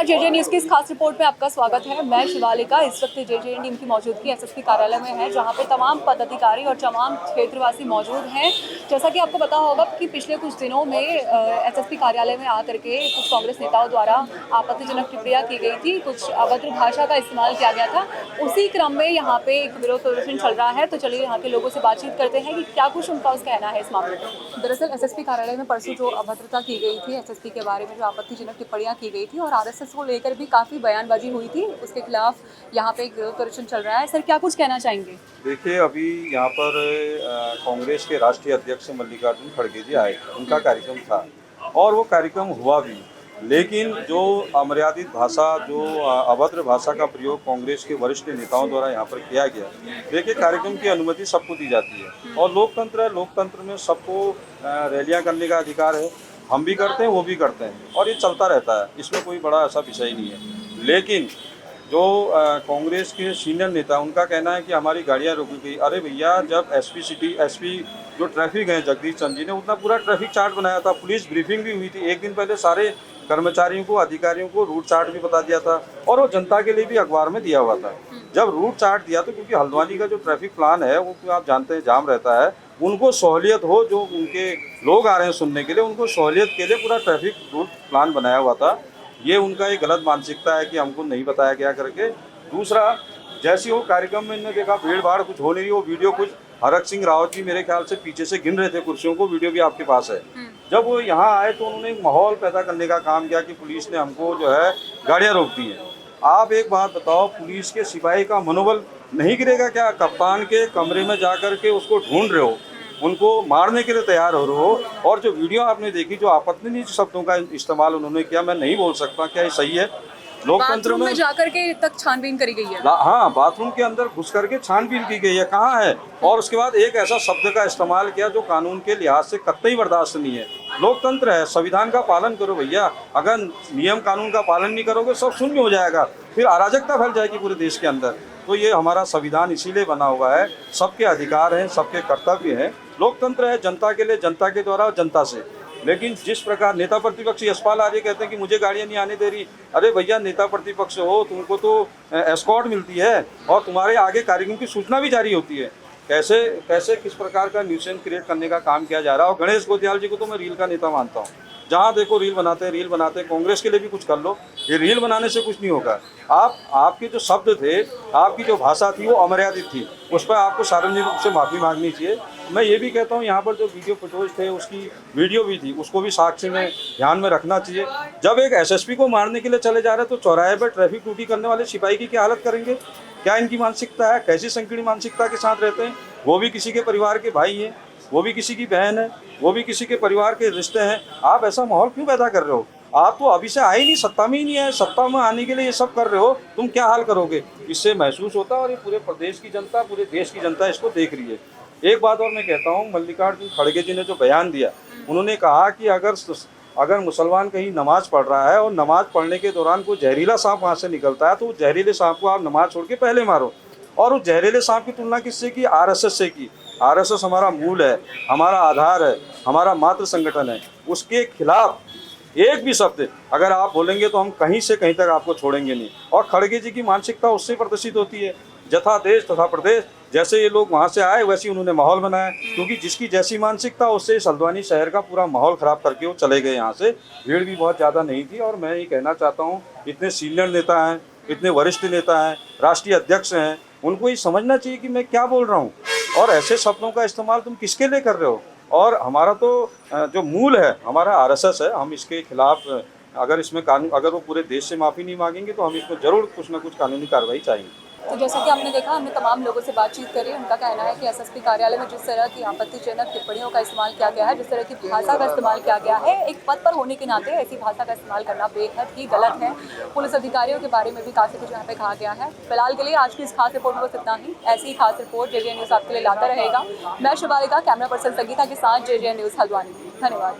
नमस्कार, JJ news की इस खास रिपोर्ट में आपका स्वागत है। मैं शिवालिका। इस वक्त जेजे टीम की मौजूदगी एसएसपी कार्यालय में है, जहां पे तमाम पदाधिकारी और तमाम क्षेत्रवासी मौजूद हैं। जैसा कि आपको पता होगा कि पिछले कुछ दिनों में एसएसपी कार्यालय में आकर के कुछ कांग्रेस नेताओं द्वारा आपत्तिजनक टिप्पणियां की गई थी, कुछ अभद्र भाषा का इस्तेमाल किया गया था। उसी क्रम में यहाँ पे एक विरोध प्रदर्शन चल रहा है, तो चलिए यहाँ के लोगों से बातचीत करते हैं कि क्या कुछ उनका कहना है इस मामले में। दरअसल एसएसपी कार्यालय में परसों जो अभद्रता की गई थी, एसएसपी के बारे में जो आपत्तिजनक टिप्पणियां की गई थी और आरएसएस को लेकर भी काफ़ी बयानबाजी हुई थी, उसके खिलाफ यहाँ पे एक विरोध प्रदर्शन चल रहा है। सर, क्या कुछ कहना चाहेंगे? देखिए, अभी यहाँ पर कांग्रेस के राष्ट्रीय अध्यक्ष मल्लिकार्जुन खड़गे जी आए, उनका कार्यक्रम था और वो कार्यक्रम हुआ भी, लेकिन जो अमर्यादित भाषा, जो अभद्र भाषा का प्रयोग कांग्रेस के वरिष्ठ नेताओं द्वारा यहाँ पर किया गया। देखिए, कार्यक्रम की अनुमति सबको दी जाती है और लोकतंत्र है, लोकतंत्र में सबको रैलियाँ करने का अधिकार है। हम भी करते हैं, वो भी करते हैं और ये चलता रहता है, इसमें कोई बड़ा ऐसा विषय नहीं है। लेकिन जो कांग्रेस के सीनियर नेता, उनका कहना है कि हमारी गाड़ियां रोकी गई। अरे भैया, जब एसपी जो ट्रैफिक हैं जगदीश चंद जी ने उतना पूरा ट्रैफिक चार्ट बनाया था, पुलिस ब्रीफिंग भी हुई थी, एक दिन पहले सारे कर्मचारियों को, अधिकारियों को रूट चार्ट भी बता दिया था और वो जनता के लिए भी अखबार में दिया हुआ था। जब रूट चार्ट दिया तो क्योंकि हल्द्वानी का जो ट्रैफिक प्लान है वो आप जानते हैं जाम रहता है, उनको सहूलियत हो, जो उनके लोग आ रहे हैं सुनने के लिए, उनको सहूलियत के लिए पूरा ट्रैफिक रूट प्लान बनाया हुआ था। ये उनका एक गलत मानसिकता है कि हमको नहीं बताया गया करके। दूसरा, जैसे वो कार्यक्रम में इन्होंने देखा भीड़ भाड़ कुछ हो नहीं रही, वो वीडियो कुछ हरक सिंह रावत जी मेरे ख्याल से पीछे से गिन रहे थे कुर्सियों को, वीडियो भी आपके पास है। जब वो यहाँ आए तो उन्होंने एक माहौल पैदा करने का काम किया कि पुलिस ने हमको जो है गाड़ियाँ रोक दी हैं। आप एक बात बताओ, पुलिस के सिपाही का मनोबल नहीं गिरेगा क्या? कप्तान के कमरे में जा कर के उसको ढूंढ रहे हो, उनको मारने के लिए तैयार हो रहे हो, और जो वीडियो आपने देखी, जो आपत्तिजनक शब्दों का इस्तेमाल उन्होंने किया, मैं नहीं बोल सकता क्या ये सही है। लोकतंत्र में जाकर के तक छानबीन करी गई है। हाँ, बाथरूम के अंदर घुस करके छानबीन की गई है, कहाँ है? और उसके बाद एक ऐसा शब्द का इस्तेमाल किया जो कानून के लिहाज से कतई बर्दाश्त नहीं है। लोकतंत्र है, संविधान का पालन करो भैया। अगर नियम कानून का पालन नहीं करोगे, सब शून्य हो जाएगा, फिर अराजकता फैल जाएगी पूरे देश के अंदर। तो ये हमारा संविधान इसीलिए बना हुआ है, सबके अधिकार हैं, सबके कर्तव्य हैं। लोकतंत्र है जनता के लिए, जनता के द्वारा, जनता से। लेकिन जिस प्रकार नेता प्रतिपक्ष यशपाल आर्य कहते हैं कि मुझे गाड़ियाँ नहीं आने दे रही, अरे भैया, नेता प्रतिपक्ष हो, तुमको तो एस्कॉर्ट मिलती है और तुम्हारे आगे कार्यक्रम की सूचना भी जारी होती है। कैसे कैसे किस प्रकार का न्यूसेंस क्रिएट करने का काम किया जा रहा है। और गणेश गोतियाल जी को तो मैं रील का नेता मानता हूँ। जहाँ देखो रील बनाते हैं। कांग्रेस के लिए भी कुछ कर लो, ये रील बनाने से कुछ नहीं होगा। आपके जो शब्द थे, आपकी जो भाषा थी, वो अमर्यादित थी, उस पर आपको सार्वजनिक रूप से माफ़ी मांगनी चाहिए। मैं ये भी कहता हूँ, यहाँ पर जो वीडियो फुटेज थे, उसकी वीडियो भी थी, उसको भी साक्ष्य में ध्यान में रखना चाहिए। जब एक एसएसपी को मारने के लिए चले जा रहे हैं तो चौराहे पर ट्रैफिक ड्यूटी करने वाले सिपाही की क्या हालत करेंगे? क्या इनकी मानसिकता है? कैसी संकीर्ण मानसिकता के साथ रहते हैं? वो भी किसी के परिवार के भाई हैं, वो भी किसी की बहन है, वो भी किसी के परिवार के रिश्ते हैं। आप ऐसा माहौल क्यों पैदा कर रहे हो? आप तो अभी से आए ही नहीं, सत्ता में ही नहीं है। सत्ता में आने के लिए ये सब कर रहे हो, तुम क्या हाल करोगे? इससे महसूस होता है और ये पूरे प्रदेश की जनता, पूरे देश की जनता इसको देख रही है। एक बात और मैं कहता हूँ, मल्लिकार्जुन खड़गे जी ने जो बयान दिया, उन्होंने कहा कि अगर मुसलमान कहीं नमाज पढ़ रहा है और नमाज पढ़ने के दौरान कोई जहरीला सांप वहाँ से निकलता है, तो उस जहरीले सांप को आप नमाज छोड़ के पहले मारो। और उस जहरीले सांप की तुलना किससे की? आरएसएस से की। आरएसएस हमारा मूल है, हमारा आधार है, हमारा मातृ संगठन है। उसके खिलाफ एक भी शब्द अगर आप बोलेंगे तो हम कहीं से कहीं तक आपको छोड़ेंगे नहीं। और खड़गे जी की मानसिकता उससे प्रदर्शित होती है, जथा देश तथा प्रदेश। जैसे ये लोग वहाँ से आए, वैसे उन्होंने माहौल बनाया, क्योंकि जिसकी जैसी मानसिकता, उससे हल्द्वानी शहर का पूरा माहौल ख़राब करके वो चले गए यहाँ से। भीड़ भी बहुत ज़्यादा नहीं थी। और मैं ये कहना चाहता हूँ, इतने सीनियर नेता हैं, इतने वरिष्ठ नेता हैं, राष्ट्रीय अध्यक्ष हैं, उनको ये समझना चाहिए कि मैं क्या बोल रहा हूँ और ऐसे शब्दों का इस्तेमाल तुम किसके लिए कर रहे हो। और हमारा तो जो मूल है, हमारा आरएसएस है, हम इसके खिलाफ अगर इसमें कानून, अगर वो पूरे देश से माफ़ी नहीं मांगेंगे तो हम इसमें ज़रूर कुछ ना कुछ कानूनी कार्रवाई चाहेंगे। तो जैसा कि आपने देखा, हमने तमाम लोगों से बातचीत करी। उनका कहना है कि एसएसपी कार्यालय में जिस तरह की आपत्तिजनक टिप्पणियों का इस्तेमाल किया गया है, जिस तरह की भाषा का इस्तेमाल किया गया है, एक पद पर होने के नाते ऐसी भाषा का इस्तेमाल करना बेहद ही गलत है। पुलिस अधिकारियों के बारे में भी काफ़ी कुछ यहाँ पे कहा गया है। फिलहाल के लिए आज की इस खास रिपोर्ट में बस इतना ही। ऐसी ही खास रिपोर्ट जेजे न्यूज़ आपके लिए लाता रहेगा। मैं शिवालिका, कैमरा पर्सन संगीता के साथ, जेजे न्यूज़ हल्द्वानी। धन्यवाद।